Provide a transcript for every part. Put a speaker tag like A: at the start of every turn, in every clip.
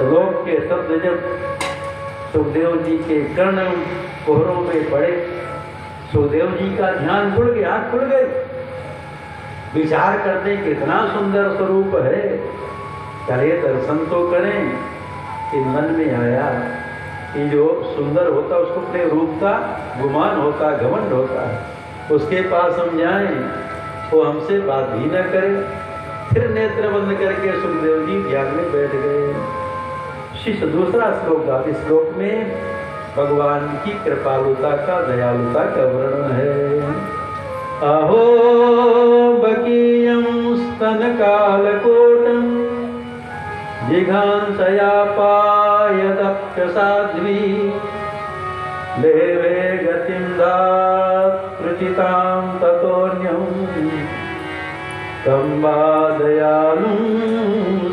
A: श्लोक के शब्द जब सुखदेव जी के कर्ण कोहरों में पड़े, सुखदेव जी का ध्यान खुल गया, आँख खुल गई। विचार करते कितना सुंदर स्वरूप है, चलिए दर्शन तो करें। कि मन में आया कि जो सुंदर होता उसको अपने रूप का गुमान होता, घमंड होता है, उसके पास हम जाएं वो हमसे बात भी न करे। फिर नेत्र बंद करके सुखदेव जी ध्यान में बैठ गए। शिष्य दूसरा श्लोक का, इस श्लोक में भगवान की कृपालुता का, दयालुता का वर्णन है। अहो बकीयं स्तन कालकोटं जिघांसया पायदप्य साध्वी देवे गतिं दातृचितां ततोऽन्यं तं वा दयालुं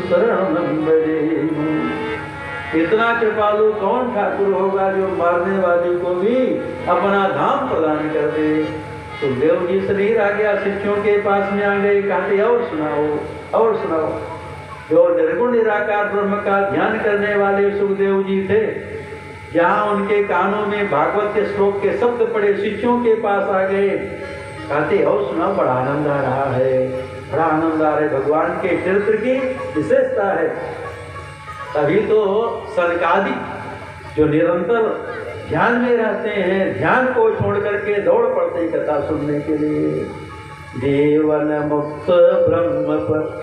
A: शरणं भजेम। इतना कृपालु कौन ठाकुर होगा जो मारने वाले को भी अपना धाम प्रदान कर दे। सुखदेव जी शरीर आ गया, शिष्यों के पास में आ गए, कहते और सुनाओ और सुनाओ। जो निर्गुण निराकार ब्रह्म का ध्यान करने वाले सुखदेव जी थे, जहाँ उनके कानों में भागवत के श्लोक के शब्द पड़े, शिष्यों के पास आ गए, कहते और सुनाओ, बड़ा आनंद आ रहा है, बड़ा आनंद आ रहा है। भगवान के चरित्र की विशेषता है। तभी तो सनकादिक जो निरंतर ध्यान में रहते हैं, ध्यान को छोड़ करके दौड़ पड़ते कथा सुनने के लिए। जीवन मुक्त ब्रह्म पर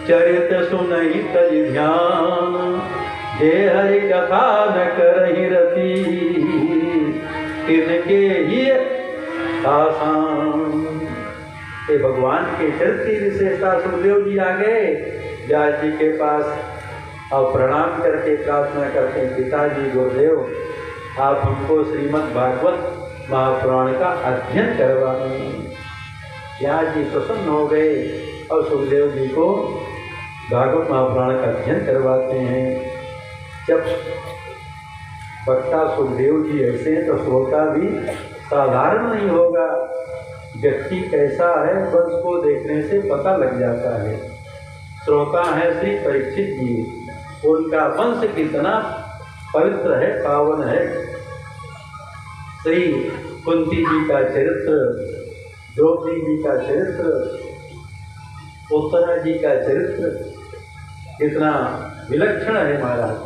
A: चरित सुनहि तज ध्यान, जे हरि कथा न करहि रति, तिनके ही आसान। ये भगवान के चरित्र की विशेषता। सुखदेव जी आ गए व्यास जी के पास और प्रणाम करके प्रार्थना करते हैं, पिताजी गुरुदेव आप हमको श्रीमद् भागवत महापुराण का अध्ययन करवाएं। व्यास जी प्रसन्न हो गए और सुखदेव जी को भागवत महापुराण का अध्ययन करवाते हैं। जब वक्ता सुखदेव जी ऐसे हैं तो श्रोता भी साधारण नहीं होगा। व्यक्ति कैसा है वंश को देखने से पता लग जाता है। श्रोता है श्री परीक्षित जी, उनका वंश कितना पवित्र है, पावन है। श्री कुंती जी का चरित्र, द्रौपदी जी का चरित्र, उत्तरा जी का चरित्र कितना विलक्षण है महाराज।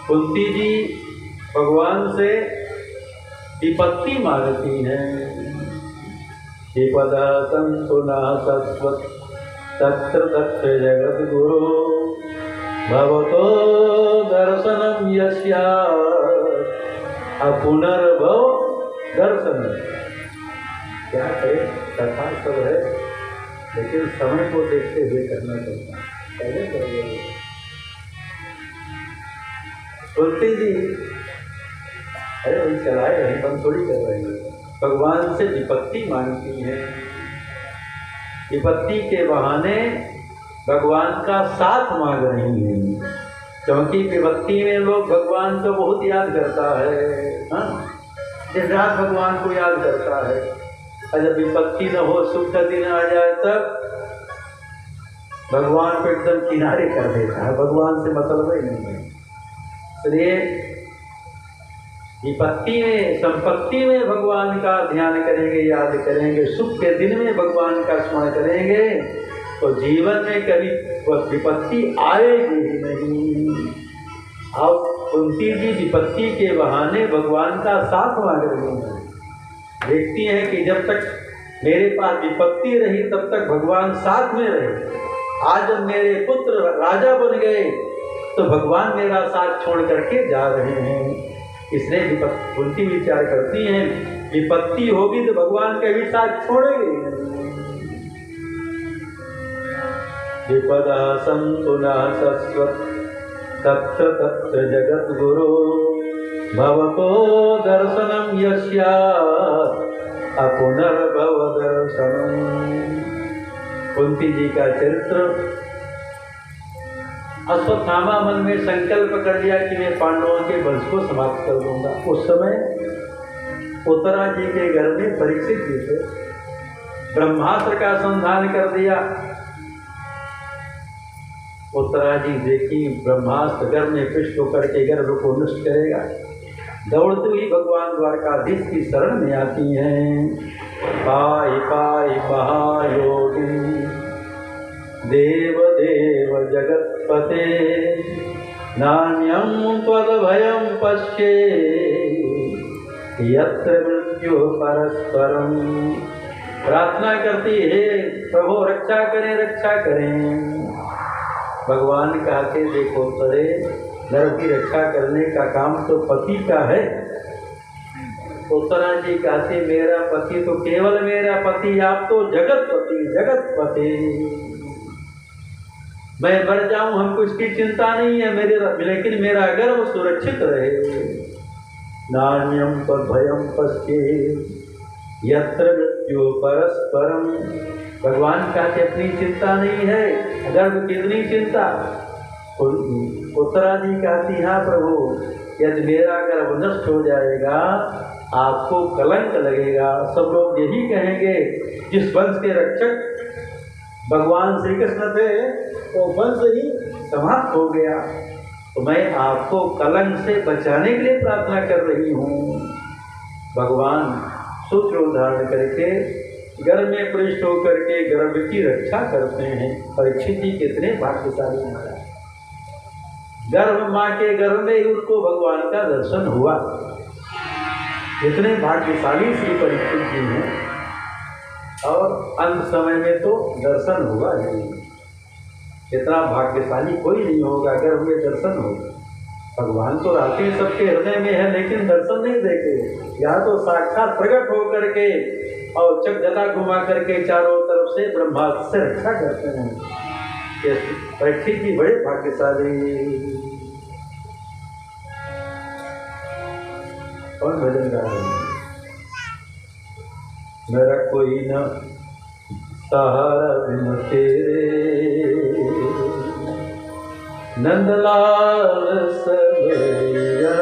A: कुंती जी भगवान से विपत्ति मांगती हैं। विपदा संतुना सत्वत तत्र तत्र जगत गुरु भवतो दर्शनम यस्या पुनर्भव दर्शन। क्या करे, कथा सब है लेकिन समय को देखते हुए करना पड़ता है। पहले करोगे तुलसी जी, अरे वही चलाए रहे, बंद थोड़ी कर रहे हैं। भगवान से विपत्ति मांगती हैं। विपत्ति के बहाने भगवान का साथ मांग रही हैं, क्योंकि विपत्ति में लोग भगवान को बहुत याद करता है। हाँ, दिन रात भगवान को याद करता है। और जब विपत्ति न हो, सुख का दिन आ जाए, तब भगवान को एकदम किनारे कर देता है। भगवान से मतलब ही नहीं है। इसलिए विपत्ति में, संपत्ति में भगवान का ध्यान करेंगे, याद करेंगे, सुख के दिन में भगवान का स्मरण करेंगे, तो जीवन में कभी विपत्ति आएगी ही नहीं। अब कुंती जी विपत्ति के बहाने भगवान का साथ मांग रही हैं। देखती हैं कि जब तक मेरे पास विपत्ति रही तब तक भगवान साथ में रहे। आज जब मेरे पुत्र राजा बन गए तो भगवान मेरा साथ छोड़ करके जा रहे हैं। इसलिए कुंती विचार करती हैं, विपत्ति होगी तो भगवान का भी साथ छोड़ेंगे। विपदा संतुना सस्वत तत्र तत्र जगत गुरु भवतो दर्शनम यस्या पुनर्भव दर्शनम। कुंती जी का चरित्र। अश्वत्थामा मन में संकल्प कर लिया कि मैं पांडवों के वंश को समाप्त कर दूंगा। उस समय उत्तरा जी के घर में परीक्षित जी थे। ब्रह्मास्त्र का संधान कर दिया। उत्तरा जी देखी ब्रह्मास्त्र गर्भ में पुष्ट होकर के गर्भ को नष्ट करेगा। दौड़ती हुई भगवान द्वारकाधीश की शरण में आती हैं। पाई पाई महायोगिनी देव देव जगतपते नान्यं त्वदभयं पश्ये यत्र मृत्यु परस्परम। प्रार्थना करती है प्रभु रक्षा करें रक्षा करें। भगवान कहते देखो तरे नर की रक्षा करने का काम तो पति का है। उत्तरा जी कहते मेरा पति तो केवल मेरा पति, आप तो जगतपति जगतपति। मैं मर जाऊं हमको इसकी चिंता नहीं है मेरे, लेकिन मेरा गर्भ सुरक्षित रहे। नान्यम तद्भयं पश्ये यत्र मृत्यु परस्परम। भगवान कहते अपनी चिंता नहीं है, गर्भ कितनी चिंता। उत्तरा जी कहती हाँ प्रभु, यदि मेरा गर्भ नष्ट हो जाएगा आपको कलंक लगेगा। सब लोग यही कहेंगे जिस वंश के रक्षक भगवान श्री कृष्ण थे वो वंश ही समाप्त हो गया। तो मैं आपको कलंक से बचाने के लिए प्रार्थना कर रही हूँ। भगवान सूत्र धारण करके गर्भ में प्रविष्ट होकर के गर्भ की रक्षा करते हैं। परीक्षित जी कितने भाग्यशाली महाराज, गर्भ माँ के गर्भ में ही उनको भगवान का दर्शन हुआ। कितने भाग्यशाली श्री परीक्षित जी हैं। और अंत समय में तो दर्शन हुआ ही। इतना भाग्यशाली कोई नहीं होगा गर्भ में दर्शन होगा। भगवान तो रहते सबके हृदय में है लेकिन दर्शन नहीं देते। या तो साक्षात प्रकट होकर के और चकजला घुमा करके चारों तरफ से ब्रह्मास्त्र से रक्षा करते हैं। ये परीक्षित जी बड़े भाग्यशाली। कौन भजन गा रहे हैं? मेरा कोई न सहारा बिन तेरे नंदलाल सवैया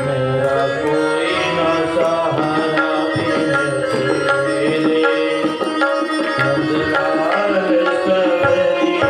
A: मेरा कोई न सहारा बिन तेरे नंदलाल सवैया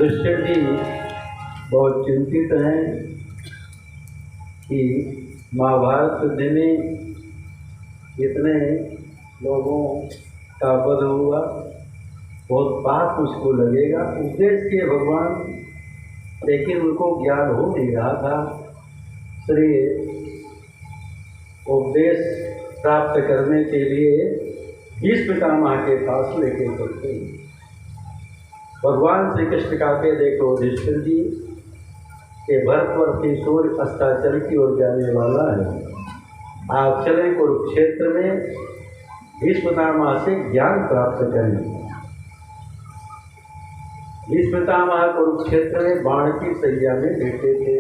A: युधिष्ठिर जी बहुत चिंतित हैं कि महाभारत युद्ध में इतने लोगों का वध हुआ, बहुत पाप उसको लगेगा। उपदेश किए भगवान, लेकिन उनको ज्ञान हो नहीं रहा था। इसलिए उपदेश प्राप्त करने के लिए भीष्म पितामह के पास लेके चलते हैं। भगवान श्री कृष्ण कहते, देखो युधिष्ठिर जी, ये भरतवर्षी सूर्य अस्ताचल की ओर जाने वाला है, आप चलें कुरुक्षेत्र में भीष्म पितामह से ज्ञान प्राप्त करें। भीष्म पितामह कुरुक्षेत्र में बाण की सैया में लेटे थे,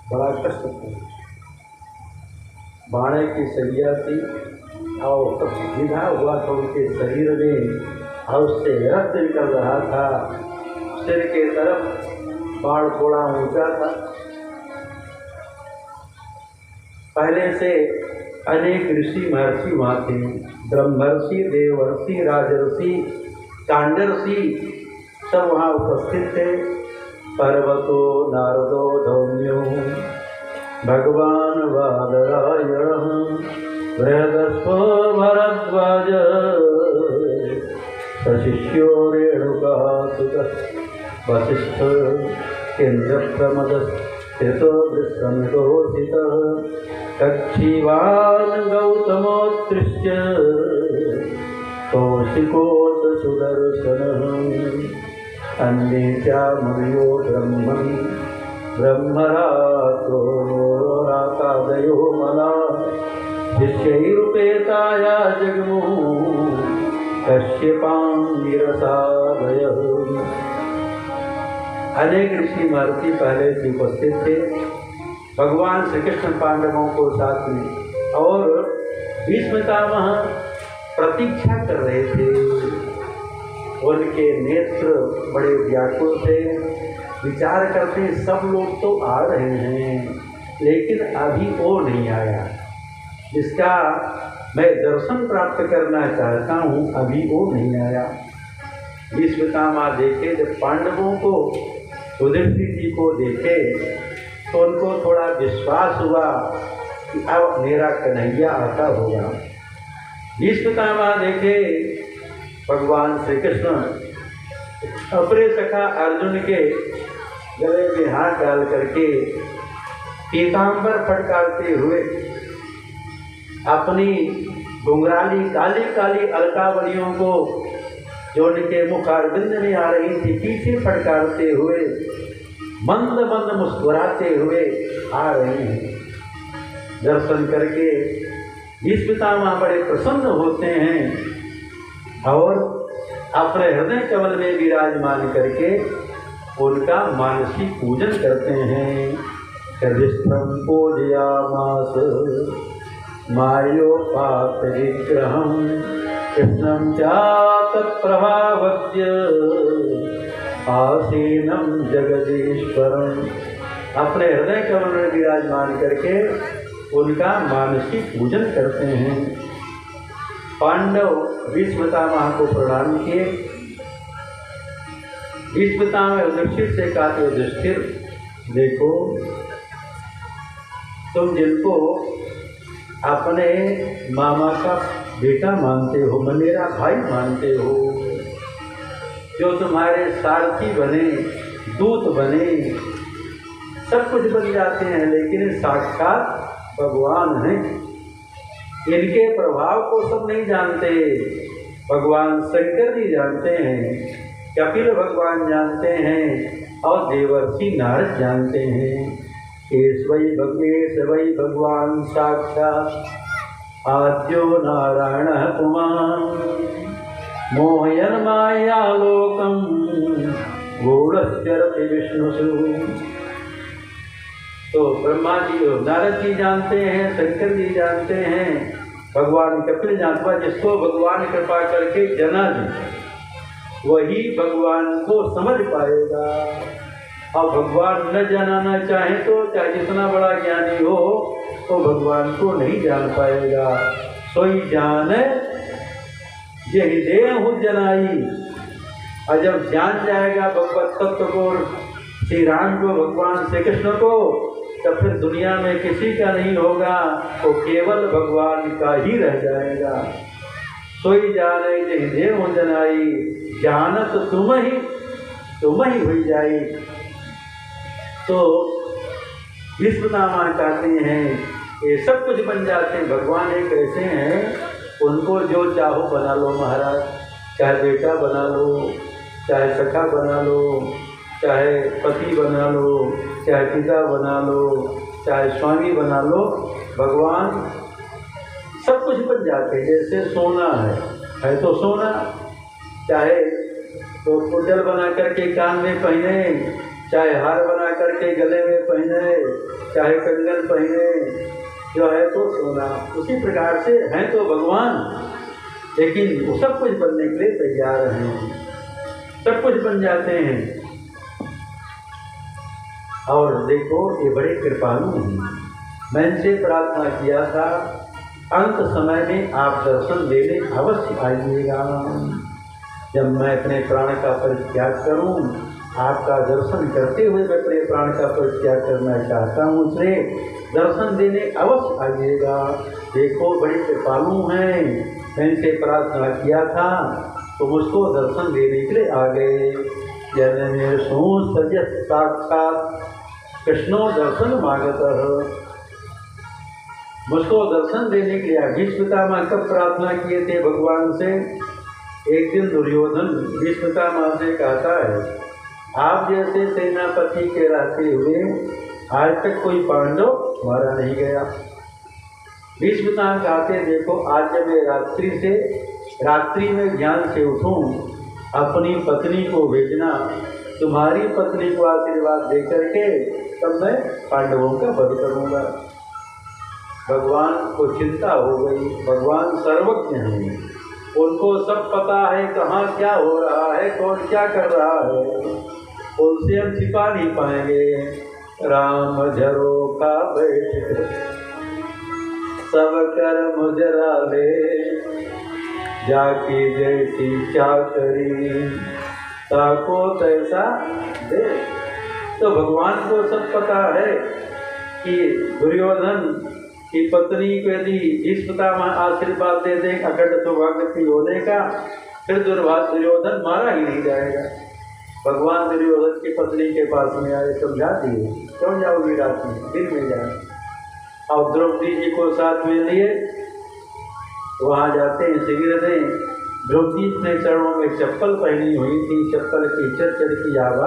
A: बड़ा कष्ट था, बाण की सैया थी और तब विधा हुआ था उनके शरीर में, और उससे रक्त निकल रहा था, सिर के तरफ बाण थोड़ा ऊंचा था। पहले से अनेक ऋषि महर्षि वहाँ थे, ब्रह्मर्षि, देवर्षि, राजर्षि, कांडर्षि सब वहाँ उपस्थित थे। पर्वतो नारदो धौम्यो भगवान वादरायण बृहदस्व भरद्वाज सशिष्यो रेणुकासुतः वसिष्ठ केन्द्रप्रमदस्थितो दृष्टमितोषितः कक्षीवान् गौतमोत्तृष्य कौशिकोत सुदर्शनः अन्ये च मुनियो ब्रह्मणि ब्रह्मरातो राकादयो मला शिष्यैरुपेताया जगमुः कश्यपाङ्गिरसादयः। अनेक ऋषि महर्षि पहले से उपस्थित थे। भगवान श्री कृष्ण पांडवों को साथ में और भीष्म पितामह प्रतीक्षा कर रहे थे। उनके नेत्र बड़े व्याकुल थे, विचार करते सब लोग तो आ रहे हैं लेकिन अभी वो नहीं आया, जिसका मैं दर्शन प्राप्त करना चाहता हूँ, अभी वो नहीं आया। भीष्म पितामह देखे, जब पांडवों को युधिष्ठिर जी को देखे तो उनको थोड़ा विश्वास हुआ कि अब मेरा कन्हैया आता होगा। भीष्म पितामह देखे भगवान श्री कृष्ण अपने सखा अर्जुन के गले में हाथ डाल करके पीताम्बर फटकारते हुए अपनी घुंघराली काली काली अलकावलियों को जो उनके मुखारबिंद में आ रही थी पीछे फटकारते हुए मंद मंद मुस्कुराते हुए आ रहे हैं। दर्शन करके भीष्म पितामह बड़े प्रसन्न होते हैं और अपने हृदय कमल में विराजमान करके उनका मानसिक पूजन करते हैं। हृदिस्थं पूजयामास मायोपात विग्रहं कृष्णं चातत्प्रभावज्य आसीनं जगदीश्वरम्। अपने हृदय कमल में विराजमान करके उनका मानसिक पूजन करते हैं। पांडव भीष्म पितामह को प्रणाम किए। भीष्म पितामह युधिष्ठिर से कहा, युधिष्ठिर देखो, तुम जिनको अपने मामा का बेटा मानते हो, मेरा भाई मानते हो, जो तुम्हारे सारथी बने, दूत बने, सब कुछ बन जाते हैं, लेकिन साक्षात भगवान हैं। इनके प्रभाव को सब नहीं जानते। भगवान शंकर जी जानते हैं, कपिल भगवान जानते हैं और देवर्षि नारद जानते हैं। केश वै भगवान साक्षात आद्यो नारायण पुमान् मोहयन मायालोकं गूढ़श्चरति विष्णुषु। तो ब्रह्मा जी नारद जी जानते हैं, शंकर जी जानते हैं, भगवान कपिल जानते हैं। जिसको भगवान कृपा करके जना दी वही भगवान को समझ पाएगा, और भगवान न जाना चाहे तो चाहे जितना बड़ा ज्ञानी हो तो भगवान को नहीं जान पाएगा। सोई जान यही देहु जनाई और जब जान जाएगा भगवत तत्व को, श्री राम को, भगवान श्री कृष्ण को, तब फिर दुनिया में किसी का नहीं होगा, वो केवल भगवान का ही रह जाएगा। सोई जाने जहि देव जनाई, जानत तुम ही हुई जाई। तो विश्वनामा कहते हैं ये सब कुछ बन जाते हैं। भगवान एक ऐसे हैं, उनको जो चाहो बना लो महाराज, चाहे बेटा बना लो, चाहे सखा बना लो, चाहे पति बना लो, चाहे पिता बना लो, चाहे स्वामी बना लो, भगवान सब कुछ बन जाते हैं। जैसे सोना है तो सोना, चाहे तो कुंडल बना करके कान में पहने, चाहे हार बना करके गले में पहने, चाहे कंगन पहने, जो है तो सोना। उसी प्रकार से हैं तो भगवान, लेकिन वो सब कुछ बनने के लिए तैयार हैं, सब कुछ बन जाते हैं। और देखो ये बड़े कृपालु हैं। मैं इनसे प्रार्थना किया था अंत समय में आप दर्शन देने अवश्य आइएगा। जब मैं अपने प्राण का परित्याग करूं, आपका दर्शन करते हुए मैं अपने प्राण का परित्याग करना चाहता हूँ, इसलिए दर्शन देने अवश्य आइएगा। देखो बड़े कृपालु हैं, मैं इनसे प्रार्थना किया था तो मुझको दर्शन देने के लिए आ गए। जन्मे सो सजत साक्षात कृष्णो दर्शन मांगत, मुझको दर्शन देने के लिए भीष्म पितामह कब प्रार्थना किए थे भगवान से। एक दिन दुर्योधन भीष्म पितामह से कहता है, आप जैसे सेनापति के रहते हुए आज तक कोई पांडव मारा नहीं गया। भीष्म पितामह कहते, देखो आज जब मैं रात्रि में ज्ञान से उठूं, अपनी पत्नी को भेजना, तुम्हारी पत्नी को आशीर्वाद दे करके तब मैं पांडवों का वध करूंगा। भगवान को चिंता हो गई, भगवान सर्वज्ञ हैं, उनको सब पता है कहाँ क्या हो रहा है, कौन क्या कर रहा है, उनसे हम छिपा नहीं पाएंगे। राम झरोखा बैठ सब कर्म जरा ले, जाकी जैसी चाकरी ताको तैसा दे। तो भगवान को सब पता है कि दुर्योधन की पत्नी को यदि भीष्म पितामह आशीर्वाद दे दें अखंड सौभाग्यवती होने का, फिर दुर्योधन मारा ही नहीं जाएगा। भगवान दुर्योधन की पत्नी के पास में आए, समझा दिए, क्यों जाओगी रात में, दिन में जाए। और द्रौपदी जी को साथ में लिए वहाँ जाते हैं शिविर में। द्रौपदी अपने चरणों में चप्पल पहनी हुई थी, चप्पल की चर चर की आवाज़